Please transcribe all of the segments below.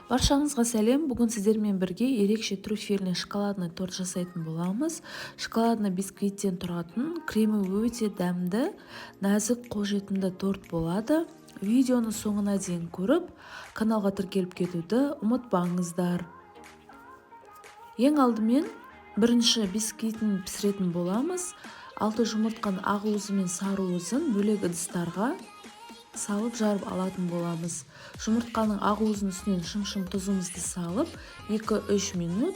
Баршаңызға сәлем. Бүгін сіздермен бірге ерекше трюфельный шоколадный торт жасайтын боламыз. Шоколадный бисквиттен тұратын, кремі өте дәмді, нәзік, қолжетімді торт болады. Видеоны соңына дейін көріп, каналға тіркеліп кетуді ұмытпаңыздар. Ең алдымен бірінші бисквитін пісіретін боламыз. 6 жұмыртқаның ақ уызы мен сары уызын бөлек ыдыстарға салып жарып алатын боламыз. Жұмыртқаның ақ уызының үстінен шым-шым тұзымызды салып, 2-3 минут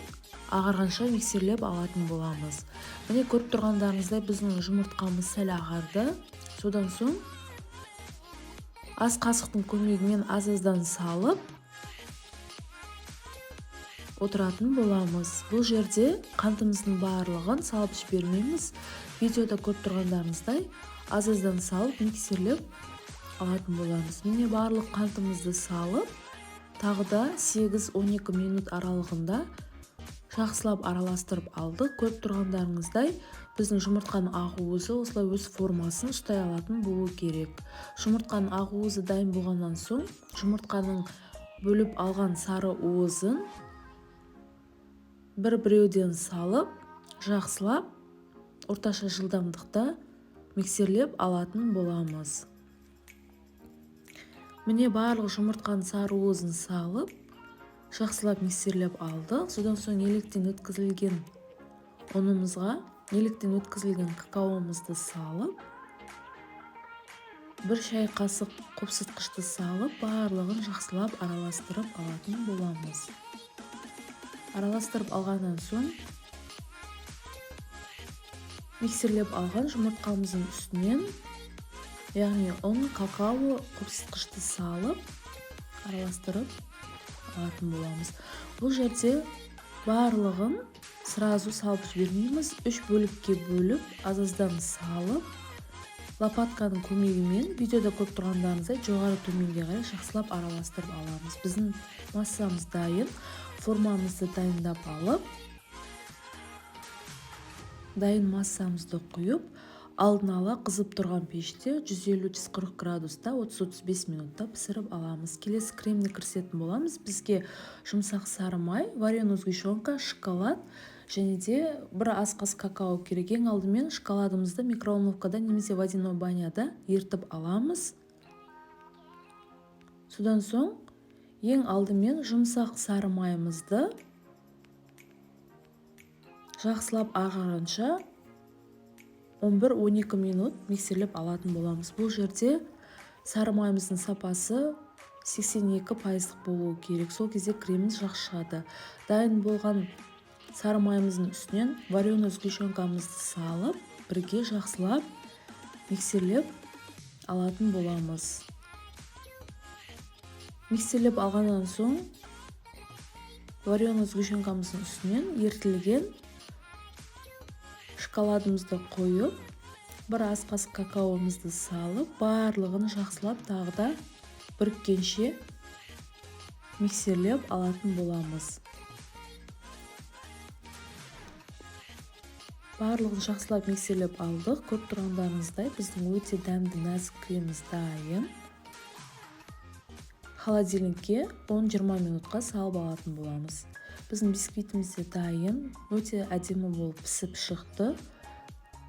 ағарғанша миксерлеп алатын боламыз. Міне көріп тұрғандарыңыздай біздің жұмыртқамыз сәл ағарды. Содан соң ас қасықтың көмегімен аз-аздан салып отыратын боламыз. Бұл жерде қантымыздың барлығын салып жібермейміз. Видеода көріп тұрғандарыңыздай аз-аздан салып миксерлеп алатын боламыз. Міне барлық қантымызды салып, тағы да 8-12 минут аралығында жақсылап араластырып алдық. Көріп тұрғандарыңыздай біздің жұмыртқаның ақ уызы осылай өз формасын ұстай алатын болу керек. Жұмыртқаның ақ уызы дайын болғаннан соң, жұмыртқаның бөліп алған сары уызын бір-біреуден салып, жақсылап, орташа жылдамдықта миксерлеп алатын боламыз. Міне барлық жұмыртқаның сары уызын салып, жақсылап миксерлеп алдық. Содан соң електен өткізілген ұнымызға, електен өткізілген какаомызды салып, 1 шай қасық қопсытқышты салып, барлығын жақсылап араластырып алатын боламыз. Араластырып алғаннан соң миксерлеп алған жұмыртқамыздың үстінен, яғни ұн, какао, қопсытқышты салып, араластырып алатын боламыз. Бұл жерде барлығын сразу салып жібермейміз. 3 бөлікке бөліп, аз-аздан салып, лопатканың көмегімен, видеода көріп тұрғандарыңыздай жоғары төменге қарай жақсылап араластырып аламыз. Біздің массамыз дайын, формамызды дайындап алып, дайын массамызды құйып, алдын ала қызып тұрған пеште 150-140 градуста 30-35 минутта пісіріп аламыз. Келесі кремді кірісетін боламыз. Бізге жұмсақ сары май, вареная сгущенка, шоколад және де 1 ас қасық какао керек. Ең алдымен шоколадымызды микроволновкада немесе водяной баняда ертіп аламыз. Содан соң ең алдымен жұмсақ сары майымызды жақсылап ағарғанша 11-12 минут миксерлеп алатын боламыз. Бұл жерде сары майымыздың сапасы 82% болуы керек. Сол кезде креміміз жақсы шығады. Дайын болған сары майымыздың үстінен вареная сгущенкамызды салып, бірге жақсылап миксерлеп алатын боламыз. Миксерлеп алғаннан соң вареная сгущенкамыздың үстінен ертілген шоколадымызды қойып, 1 ас қасық какаомызды салып, барлығын жақсылап тағы да біріккенше миксерлеп алатын боламыз. Барлығын жақсылап миксерлеп алдық. Көріп тұрғандарыңыздай біздің өте дәмді нәзік креміміз дайын. Холодильникке 10-20 минутқа салып алатын боламыз. Біздің бисквитіміз де дайын, өте әдемі болып пісіп шықты.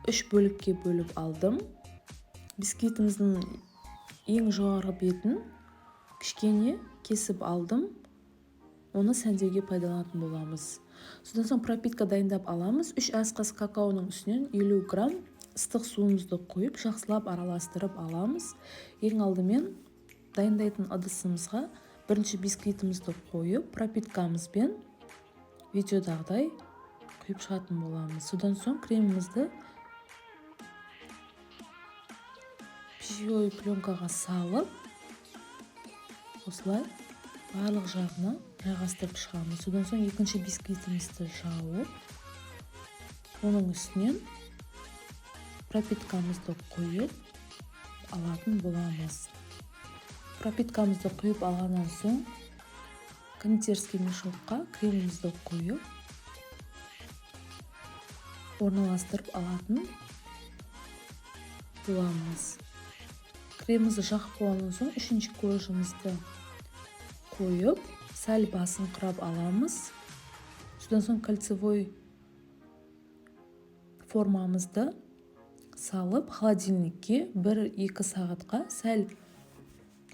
3 бөлікке бөліп алдым. Бисквитіміздің ең жоғарғы бетін кішкене кесіп алдым. Оны сәндеуге пайдаланатын боламыз. Содан соң пропитка дайындап аламыз. 3 ас қасық какаоның үстінен 50 грамм ыстық суымызды қойып, жақсылап араластырып аламыз. Ең алдымен дайындайтын ыдысымызға бірінші бисквитімізді қойып, пропиткамызбен видеодағыдай құйып шығатын боламыз. Содан соң кремімізді пищевой пленкаға салып, осылай барлық жағына жайғастырып шығамыз. Содан соң екінші бисквитімізді жауып, оның үстінен пропиткамызды құйып алатын боламыз. Пропиткамызды құйып алғаннан соң кондитерский мешокқа кремімізді құйып орналастырып алатын боламыз. Кремімізді жақып болғаннан соң 3-ші кожамызды қойып, сәл басыңқырап аламыз. Содан соң кольцевой формамызды салып холодильникке 1-2 сағатқа сәл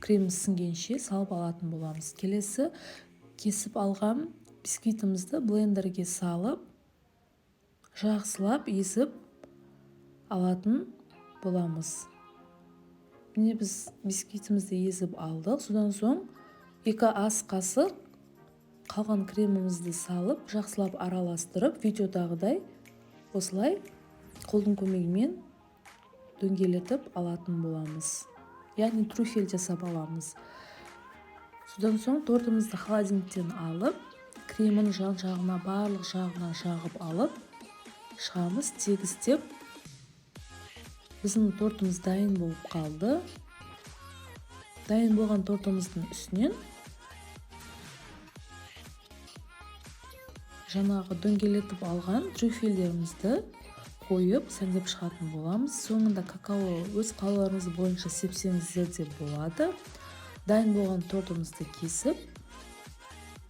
крем сіңгенше салып алатын боламыз. Келесі кесіп алған бисквитімізді блендерге салып, жақсылап езіп алатын боламыз. Міне біз бисквитімізді езіп алдық. Содан соң 2 ас қасық қалған кремімізді салып, жақсылап араластырып, видеодағыдай осылай қолдың көмегімен дөңгелетіп алатын боламыз. Яғни трюфель жасап аламыз. Содан соң тортымызды холодильниктен алып, кремін жан-жағына барлық жағына жағып алып, шығамыз тегістеп. Біздің тортымыз дайын болып қалды. Дайын болған тортымыздың үстінен жаңағы дөңгелетіп алған трюфельдерімізді қойып сәндеп шығатын боламыз. Соңында какао өз қалауларыңыз бойынша сепсеңіздер де болады. Дайын болған тортымызды кесіп,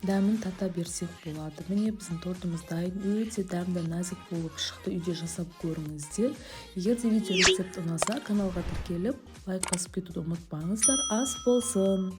дәмін тата берсек болады. Міне біздің тортымыз дайын, өте дәмді, нәзік болып шықты. Үйде жасап көріңіздер. Егер де видео рецепт ұнаса, каналға тіркеліп, лайк басып кетуді ұмытпаңыздар. Ас болсын!